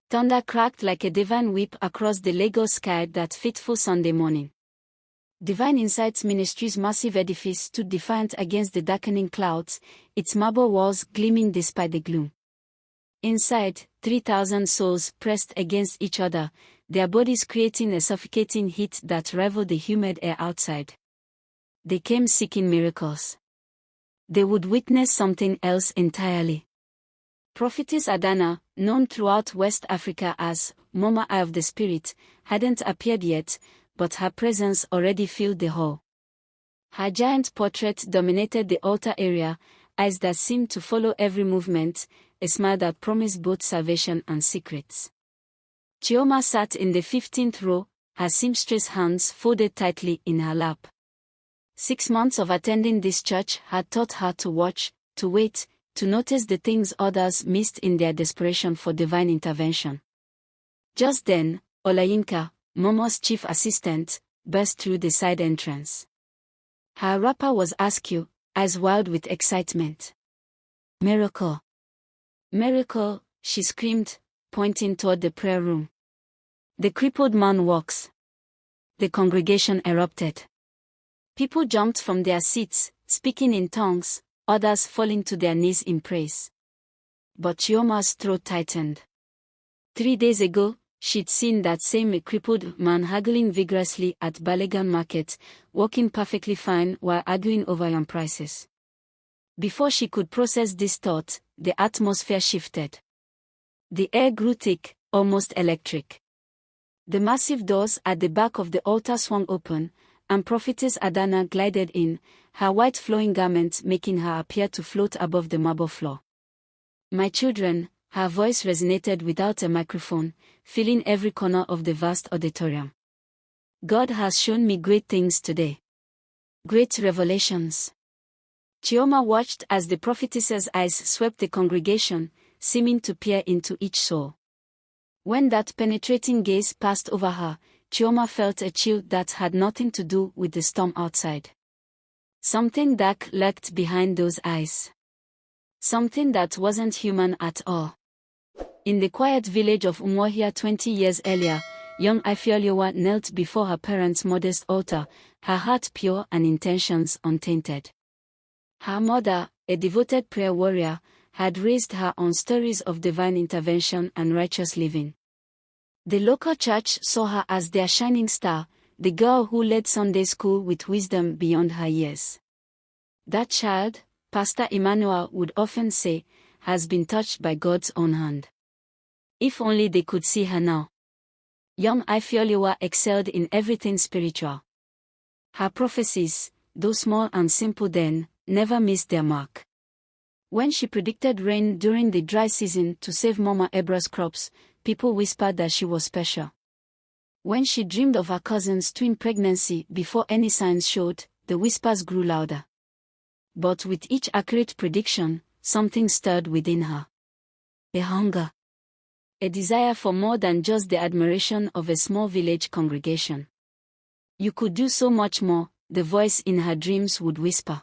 Thunder cracked like a divine whip across the Lagos sky that fateful Sunday morning. Divine Insights Ministry's massive edifice stood defiant against the darkening clouds, its marble walls gleaming despite the gloom. Inside, 3,000 souls pressed against each other, their bodies creating a suffocating heat that rivaled the humid air outside. They came seeking miracles. They would witness something else entirely. Prophetess Adana, known throughout West Africa as Mama Eye of the Spirit, hadn't appeared yet, but her presence already filled the hall. Her giant portrait dominated the altar area, eyes that seemed to follow every movement, a smile that promised both salvation and secrets. Chioma sat in the 15th row, her seamstress hands folded tightly in her lap. 6 months of attending this church had taught her to watch, to wait, to notice the things others missed in their desperation for divine intervention. Just then, Olayinka, Momo's chief assistant, burst through the side entrance. Her wrapper was askew, eyes wild with excitement. "Miracle! Miracle!" she screamed, pointing toward the prayer room. "The crippled man walks." The congregation erupted. People jumped from their seats, speaking in tongues, others falling to their knees in praise. But Chioma's throat tightened. 3 days ago, she'd seen that same crippled man haggling vigorously at Balegan Market, walking perfectly fine while arguing over young prices. Before she could process this thought, the atmosphere shifted. The air grew thick, almost electric. The massive doors at the back of the altar swung open, and Prophetess Adana glided in, her white flowing garment making her appear to float above the marble floor. "My children," her voice resonated without a microphone, filling every corner of the vast auditorium. "God has shown me great things today. Great revelations." Chioma watched as the prophetess's eyes swept the congregation, seeming to peer into each soul. When that penetrating gaze passed over her, Chioma felt a chill that had nothing to do with the storm outside. Something dark lurked behind those eyes. Something that wasn't human at all. In the quiet village of Umuahia 20 years earlier, young Ifeoluwa knelt before her parents' modest altar, her heart pure and intentions untainted. Her mother, a devoted prayer warrior, had raised her on stories of divine intervention and righteous living. The local church saw her as their shining star, the girl who led Sunday school with wisdom beyond her years. "That child," Pastor Emmanuel would often say, "has been touched by God's own hand." If only they could see her now. Young Ifeoluwa excelled in everything spiritual. Her prophecies, though small and simple then, never missed their mark. When she predicted rain during the dry season to save Mama Ebra's crops, people whispered that she was special. When she dreamed of her cousin's twin pregnancy before any signs showed, the whispers grew louder. But with each accurate prediction, something stirred within her. A hunger. A desire for more than just the admiration of a small village congregation. "You could do so much more," the voice in her dreams would whisper.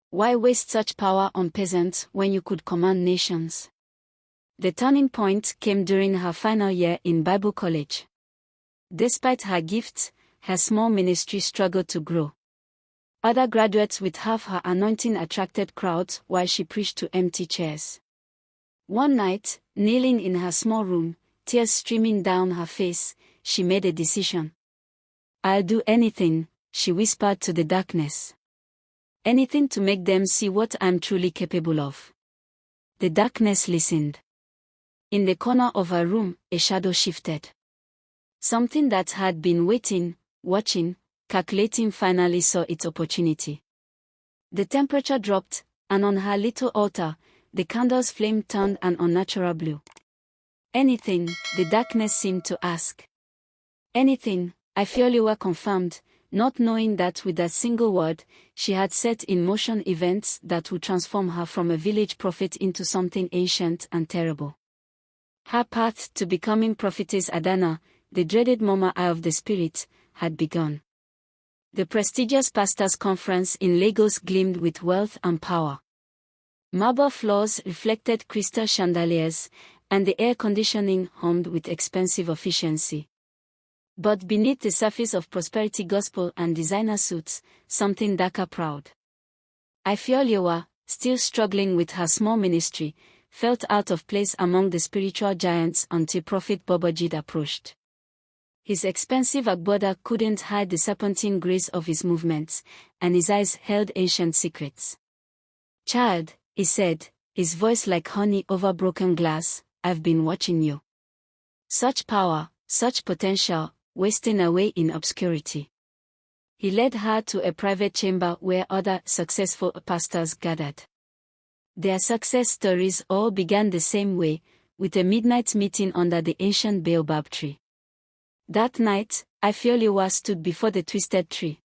"Why waste such power on peasants when you could command nations?" The turning point came during her final year in Bible college. Despite her gifts, her small ministry struggled to grow. Other graduates with half her anointing attracted crowds while she preached to empty chairs. One night, kneeling in her small room, tears streaming down her face, she made a decision. "I'll do anything," she whispered to the darkness. "Anything to make them see what I'm truly capable of." The darkness listened. In the corner of her room, a shadow shifted. Something that had been waiting, watching, calculating finally saw its opportunity. The temperature dropped, and on her little altar, the candle's flame turned an unnatural blue. "Anything," the darkness seemed to ask. "Anything," Ifeoluwa confirmed, not knowing that with a single word, she had set in motion events that would transform her from a village prophet into something ancient and terrible. Her path to becoming Prophetess Adana, the dreaded Mama Eye of the Spirit, had begun. The prestigious pastors' conference in Lagos gleamed with wealth and power. Marble floors reflected crystal chandeliers, and the air conditioning hummed with expensive efficiency. But beneath the surface of prosperity gospel and designer suits, something darker prowled. Adeola, still struggling with her small ministry, felt out of place among the spiritual giants until Prophet Babajid approached. His expensive agbada couldn't hide the serpentine grace of his movements, and his eyes held ancient secrets. "Child," he said, his voice like honey over broken glass, "I've been watching you. Such power, such potential, wasting away in obscurity." He led her to a private chamber where other successful pastors gathered. Their success stories all began the same way, with a midnight meeting under the ancient baobab tree. That night, Adeola stood before the twisted tree.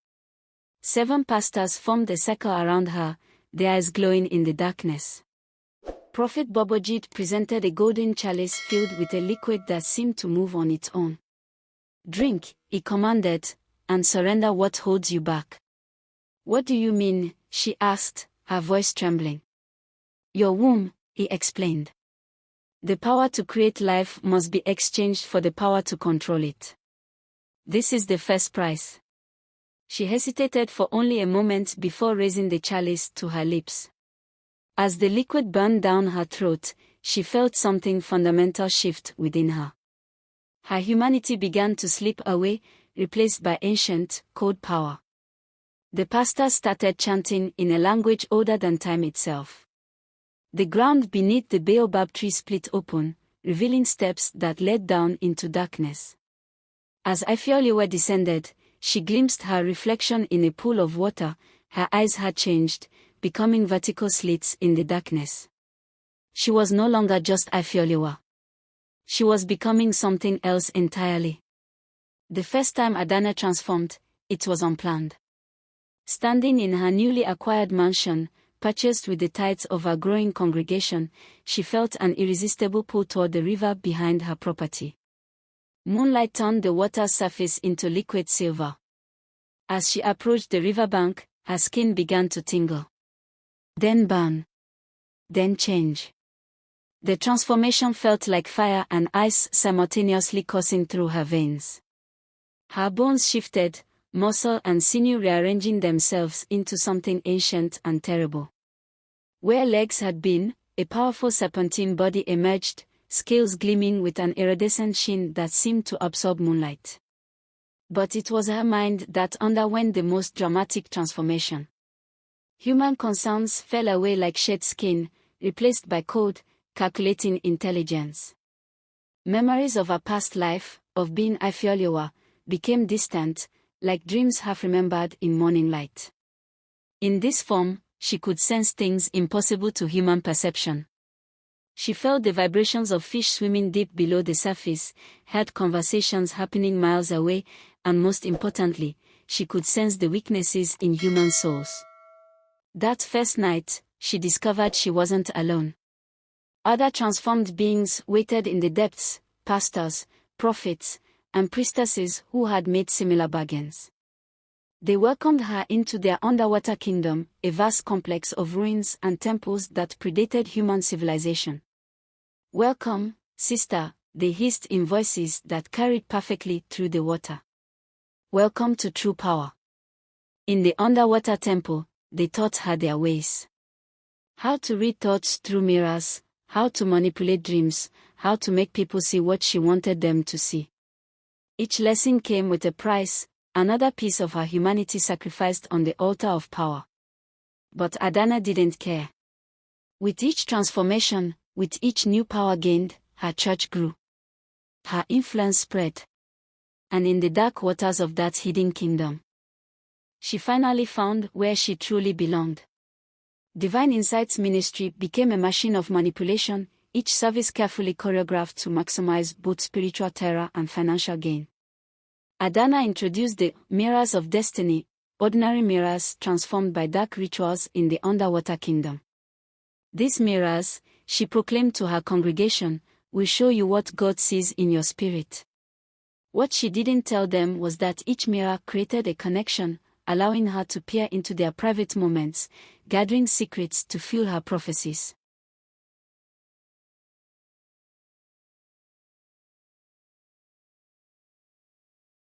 7 pastors formed a circle around her, their eyes glowing in the darkness. Prophet Babajid presented a golden chalice filled with a liquid that seemed to move on its own. "Drink," he commanded, "and surrender what holds you back." "What do you mean?" she asked, her voice trembling. "Your womb," he explained. "The power to create life must be exchanged for the power to control it. This is the first price." She hesitated for only a moment before raising the chalice to her lips. As the liquid burned down her throat, she felt something fundamental shift within her. Her humanity began to slip away, replaced by ancient, cold power. The pastor started chanting in a language older than time itself. The ground beneath the baobab tree split open, revealing steps that led down into darkness. As Adeola descended, she glimpsed her reflection in a pool of water. Her eyes had changed, becoming vertical slits in the darkness. She was no longer just Adeola. She was becoming something else entirely. The first time Adana transformed, it was unplanned. Standing in her newly acquired mansion, purchased with the tithes of her growing congregation, she felt an irresistible pull toward the river behind her property. Moonlight turned the water's surface into liquid silver. As she approached the riverbank, her skin began to tingle. Then burn. Then change. The transformation felt like fire and ice simultaneously coursing through her veins. Her bones shifted, muscle and sinew rearranging themselves into something ancient and terrible. Where legs had been, a powerful serpentine body emerged, scales gleaming with an iridescent sheen that seemed to absorb moonlight. But it was her mind that underwent the most dramatic transformation. Human concerns fell away like shed skin, replaced by cold, calculating intelligence. Memories of her past life, of being Adeola, became distant, like dreams half remembered in morning light. In this form, she could sense things impossible to human perception. She felt the vibrations of fish swimming deep below the surface, heard conversations happening miles away, and most importantly, she could sense the weaknesses in human souls. That first night, she discovered she wasn't alone. Other transformed beings waited in the depths, pastors, prophets, and priestesses who had made similar bargains. They welcomed her into their underwater kingdom, a vast complex of ruins and temples that predated human civilization. "Welcome, sister," they hissed in voices that carried perfectly through the water. "Welcome to true power." In the underwater temple, they taught her their ways. How to read thoughts through mirrors, how to manipulate dreams, how to make people see what she wanted them to see. Each lesson came with a price, another piece of her humanity sacrificed on the altar of power. But Adana didn't care. With each transformation, with each new power gained, her church grew. Her influence spread. And in the dark waters of that hidden kingdom, she finally found where she truly belonged. Divine Insights Ministry became a machine of manipulation, each service carefully choreographed to maximize both spiritual terror and financial gain. Adana introduced the mirrors of destiny, ordinary mirrors transformed by dark rituals in the underwater kingdom. These mirrors, she proclaimed to her congregation, will show you what God sees in your spirit. What she didn't tell them was that each mirror created a connection, allowing her to peer into their private moments, gathering secrets to fuel her prophecies.